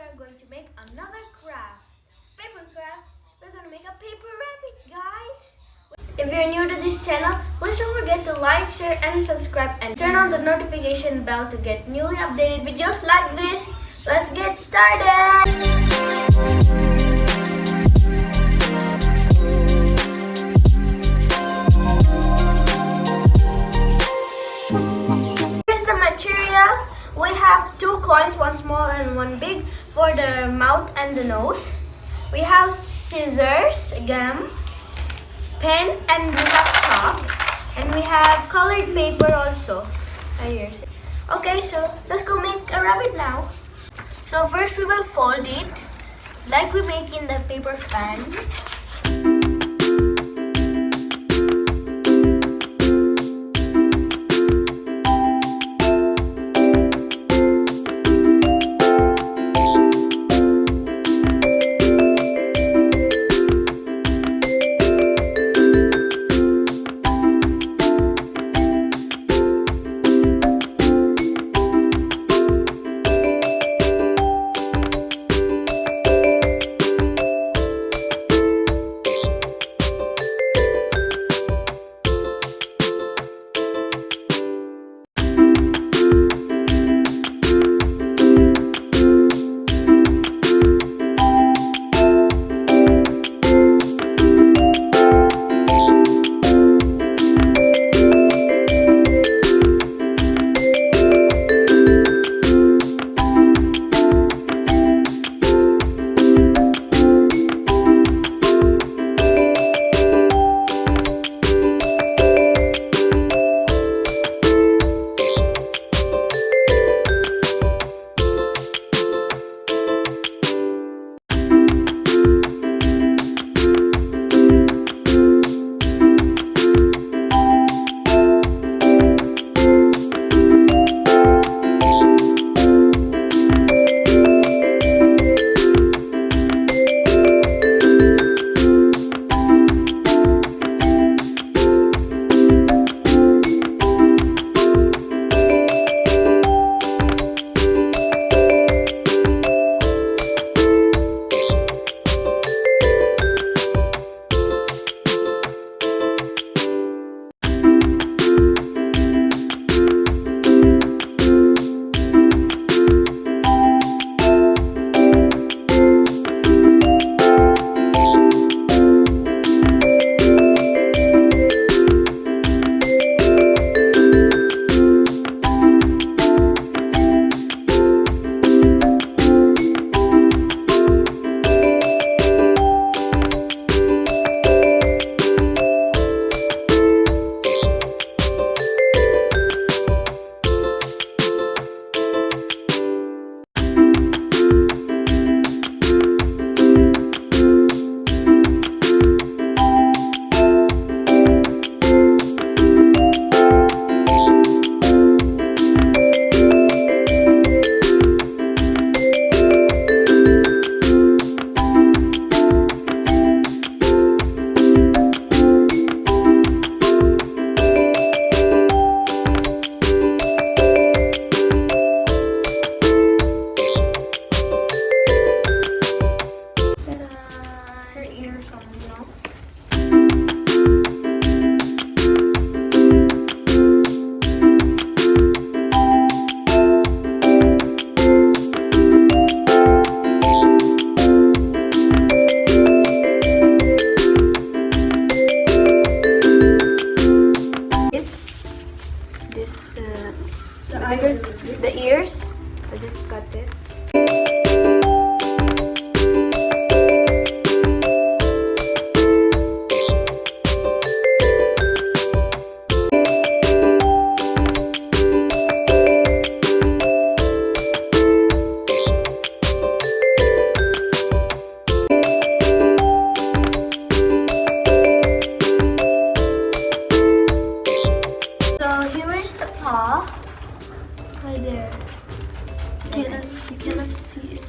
are going to make another craft. Paper craft. We're going to make a paper rabbit, guys. If you're new to this channel, please don't forget to like, share, and subscribe, and turn on the notification bell to get newly updated videos like this. Let's get started! Materials. We have 2 coins, one small and one big, for the mouth and the nose. We have scissors, gum, pen, and we have chalk, and we have colored paper also. Okay, so let's go make a rabbit now. So first we will fold it like we make in the paper fan. The ears, I just cut it. So here is the paw. Right there. You cannot see it.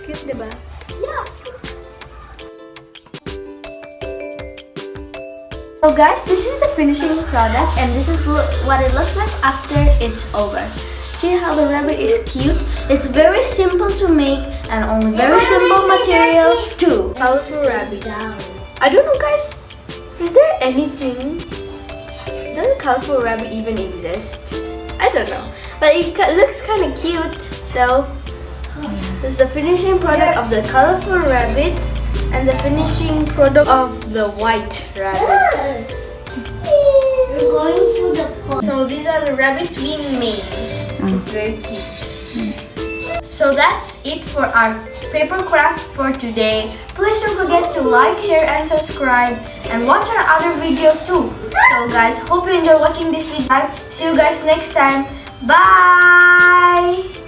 Cute, diba? Yeah. So guys, this is the finishing product and this is what it looks like after it's over. See how the rabbit is cute? It's very simple to make and only very simple materials too. Colorful rabbit. I don't know guys, is there anything? Does a colorful rabbit even exist? I don't know. But it looks kind of cute though. This is the finishing product of the colorful rabbit and the finishing product of the white rabbit. We're going to the pond. So these are the rabbits we made. It's very cute. So that's it for our paper craft for today. Please don't forget to like, share and subscribe and watch our other videos too. So guys, hope you enjoy watching this video. See you guys next time. Bye!